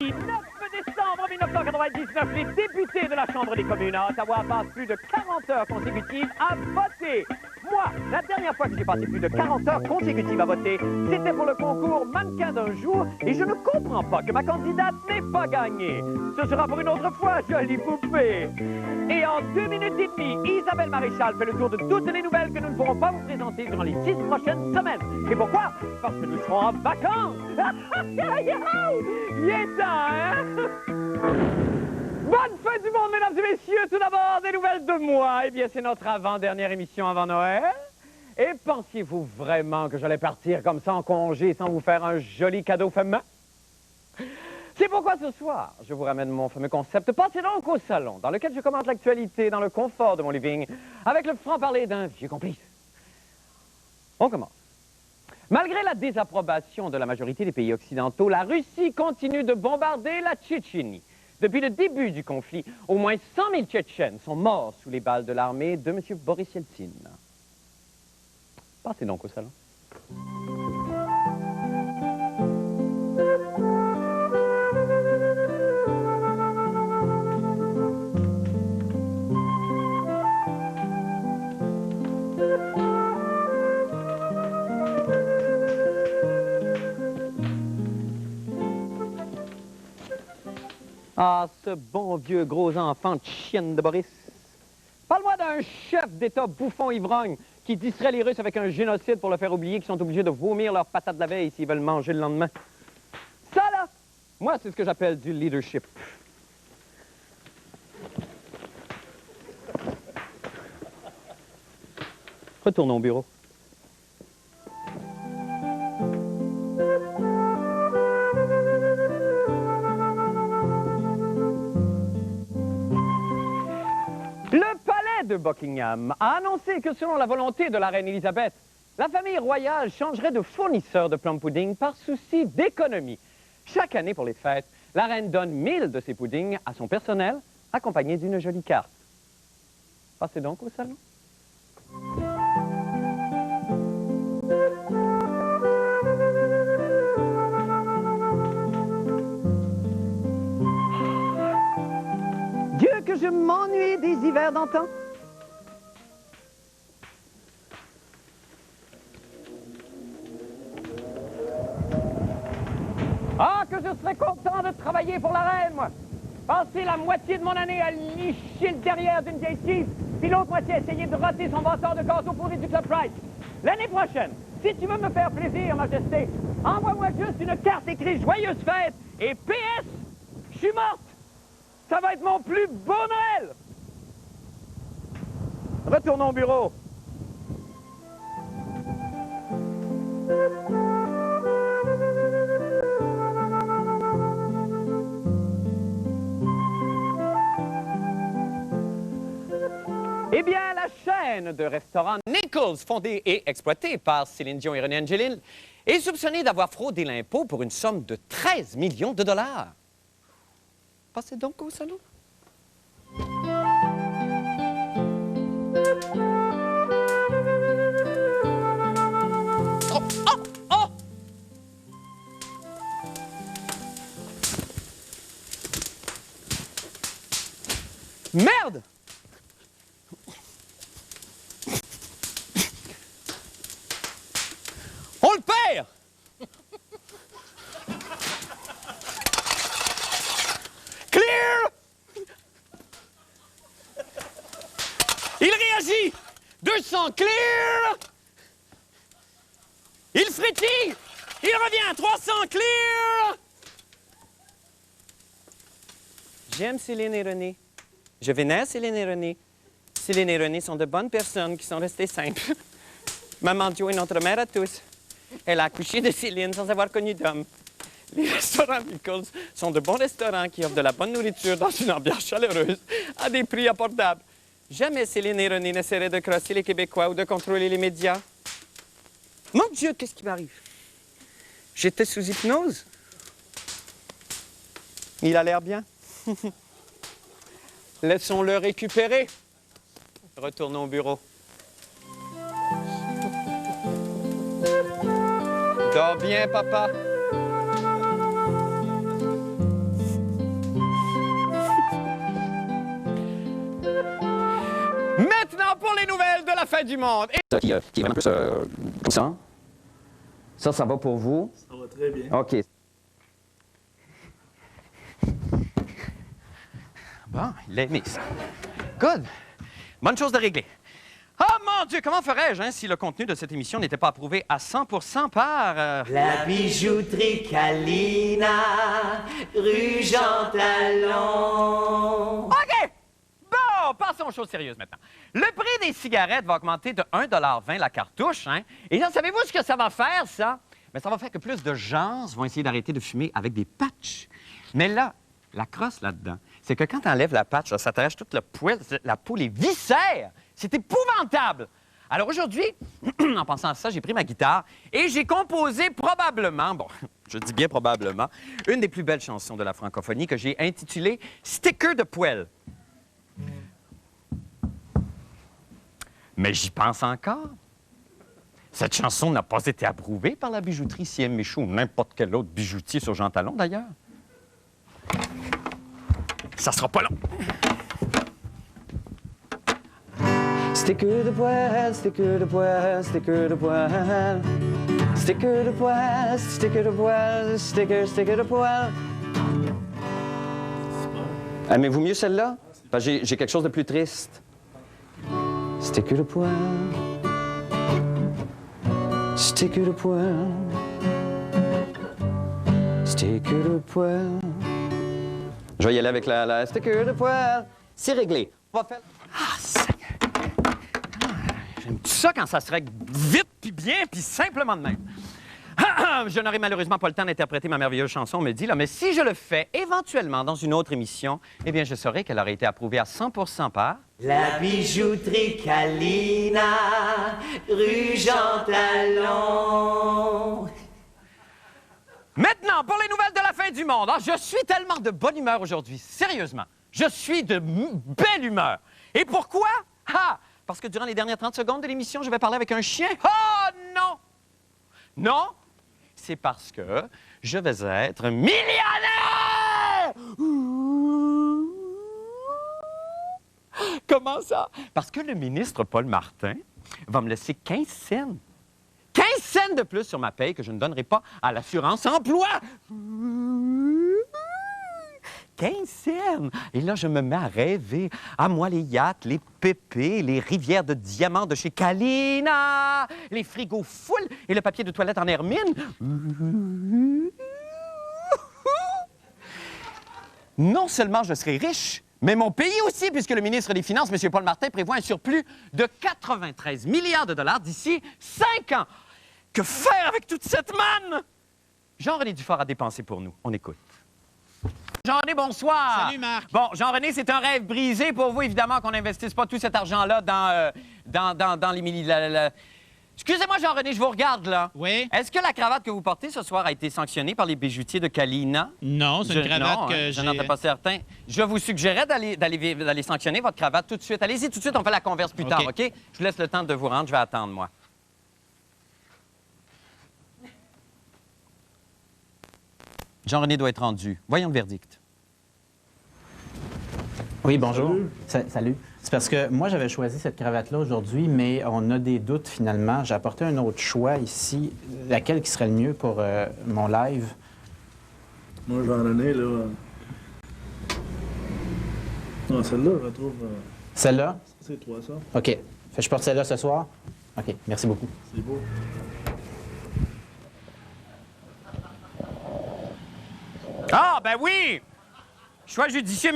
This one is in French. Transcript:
Jeudi 9 décembre 1999, les députés de la Chambre des communes à Ottawa passent plus de 40 heures consécutives à voter. Moi, la dernière fois que j'ai passé plus de 40 heures consécutives à voter, c'était pour le concours mannequin d'un jour et je ne comprends pas que ma candidate n'ait pas gagné. Ce sera pour une autre fois, jolie poupée. Et en 2 minutes et demie, Isabelle Maréchal fait le tour de toutes les nouvelles que nous ne pourrons pas vous présenter durant les 6 prochaines semaines. Et pourquoi? Parce que nous serons en vacances. Il est temps, hein? Bonne fête du monde, mesdames et messieurs. Tout d'abord, des nouvelles de moi. Eh bien, c'est notre avant-dernière émission avant Noël. Et pensiez-vous vraiment que j'allais partir comme ça en congé sans vous faire un joli cadeau fameux? C'est pourquoi ce soir, je vous ramène mon fameux concept. Passez donc au salon, dans lequel je commente l'actualité dans le confort de mon living, avec le franc-parler d'un vieux complice. On commence. Malgré la désapprobation de la majorité des pays occidentaux, la Russie continue de bombarder la Tchétchénie. Depuis le début du conflit, au moins 100 000 Tchétchènes sont morts sous les balles de l'armée de M. Boris Yeltsin. Passez donc au salon. Ah, ce bon vieux gros enfant de chienne de Boris. Parle-moi d'un chef d'État bouffon ivrogne qui distrait les Russes avec un génocide pour leur faire oublier qu'ils sont obligés de vomir leurs patates de la veille s'ils veulent manger le lendemain. Ça, là, moi, c'est ce que j'appelle du leadership. Retournons au bureau. Le palais de Buckingham a annoncé que selon la volonté de la reine Élisabeth, la famille royale changerait de fournisseur de plum pudding par souci d'économie. Chaque année pour les fêtes, la reine donne 1000 de ces puddings à son personnel, accompagné d'une jolie carte. Passez donc au salon. Dieu, que je m'ennuie des hivers d'antan. Ah, que je serais content de travailler pour la reine, moi. Passer la moitié de mon année à licher le derrière d'une vieille tige, puis l'autre moitié à essayer de roter son bâtard de gâteau pourri du Club Price. L'année prochaine, si tu veux me faire plaisir, Majesté, envoie-moi juste une carte écrite « Joyeuse fête » et PS, je suis morte. Ça va être mon plus beau Noël! Retournons au bureau. Eh bien, la chaîne de restaurants Nichols, fondée et exploitée par Céline Dion et René Angelil, est soupçonnée d'avoir fraudé l'impôt pour une somme de 13 millions de dollars. Passez donc au salon. Oh, oh, oh! Merde! On le perd! Clear! Il réagit! 200 clear! Il frétille! Il revient! 300 clear! J'aime Céline et René. Je vénère Céline et René. Céline et René sont de bonnes personnes qui sont restées simples. Maman Jo est notre mère à tous. Elle a accouché de Céline sans avoir connu d'homme. Les restaurants Nichols sont de bons restaurants qui offrent de la bonne nourriture dans une ambiance chaleureuse à des prix abordables. Jamais Céline et René n'essaieraient de crosser les Québécois ou de contrôler les médias. Mon Dieu, qu'est-ce qui m'arrive? J'étais sous hypnose. Il a l'air bien. Laissons-le récupérer. Retournons au bureau. Dors bien, papa. fin du monde. Et... Qui est vraiment plus poussant. Ça va pour vous? Ça va très bien. OK. Bon, il l'a aimé, ça. Good. Bonne chose de régler. Oh mon Dieu, comment ferais-je si le contenu de cette émission n'était pas approuvé à 100% par... La bijouterie Kalina, rue Jean Talon. OK! Bon, passons aux choses sérieuses maintenant. Le prix des cigarettes va augmenter de 1,20 $ la cartouche, hein? Et là, savez-vous ce que ça va faire, ça? Bien, ça va faire que plus de gens vont essayer d'arrêter de fumer avec des patchs. Mais là, la crosse là-dedans, c'est que quand tu enlèves la patch, là, ça t'arrache toute la peau, les viscères. C'est épouvantable. Alors aujourd'hui, en pensant à ça, j'ai pris ma guitare et j'ai composé probablement, bon, je dis bien probablement, une des plus belles chansons de la francophonie que j'ai intitulée « Sticker de poêle ». Mais j'y pense encore. Cette chanson n'a pas été approuvée par la bijouterie C.M. Michaud ou n'importe quel autre bijoutier sur Jean Talon, d'ailleurs. Ça sera pas long. Sticker de poêle, sticker de poêle, sticker de poêle. Sticker de poêle, sticker de poêle, sticker de poêle. Aimez-vous mieux celle-là? Parce que j'ai quelque chose de plus triste. Sticker de poêle. Sticker de poêle. Sticker de poêle. Je vais y aller avec la sticker de poêle. C'est réglé. On va faire... Ah, Seigneur! J'aime tout ça quand ça se règle vite, puis bien, puis simplement de même. Je n'aurai malheureusement pas le temps d'interpréter ma merveilleuse chanson, on me dit, là, mais si je le fais éventuellement dans une autre émission, eh bien, je saurai qu'elle aurait été approuvée à 100% par... La bijouterie Kalina, rue Jean Talon. Maintenant, pour les nouvelles de la fin du monde. Ah, je suis tellement de bonne humeur aujourd'hui, sérieusement. Je suis de belle humeur. Et pourquoi? Ah! Parce que durant les dernières 30 secondes de l'émission, je vais parler avec un chien. Oh non! Non, c'est parce que je vais être millionnaire! Comment ça? Parce que le ministre Paul Martin va me laisser 15 cents. 15 cents de plus sur ma paye que je ne donnerai pas à l'assurance emploi. 15 cents. Et là, je me mets à rêver. À moi, les yachts, les pépés, les rivières de diamants de chez Kalina, les frigos full et le papier de toilette en hermine. Non seulement je serai riche, mais mon pays aussi, puisque le ministre des Finances, M. Paul Martin, prévoit un surplus de 93 milliards de dollars d'ici 5 ans. Que faire avec toute cette manne? Jean-René Dufort a dépensé pour nous. On écoute. Jean-René, bonsoir. Salut, Marc. Bon, Jean-René, c'est un rêve brisé pour vous, évidemment, qu'on n'investisse pas tout cet argent-là dans les Excusez-moi, Jean-René, je vous regarde, là. Oui? Est-ce que la cravate que vous portez ce soir a été sanctionnée par les bijoutiers de Kalina? Non, c'est une cravate non, que je j'ai... n'en étais pas certain. Je vous suggérais d'aller sanctionner votre cravate tout de suite. Allez-y, tout de suite, on fait la converse plus tard, OK? Je vous laisse le temps de vous rendre, je vais attendre, moi. Jean-René doit être rendu. Voyons le verdict. Oui, bonjour. Salut. C'est parce que moi, j'avais choisi cette cravate-là aujourd'hui, mais on a des doutes finalement. J'ai apporté un autre choix ici. Laquelle qui serait le mieux pour mon live? Moi, Jean-René, là... Non, celle-là, je la trouve... Celle-là? C'est toi, ça. OK. Fait que je porte celle-là ce soir? OK. Merci beaucoup. C'est beau. Ah, ben oui! Choix judicieux,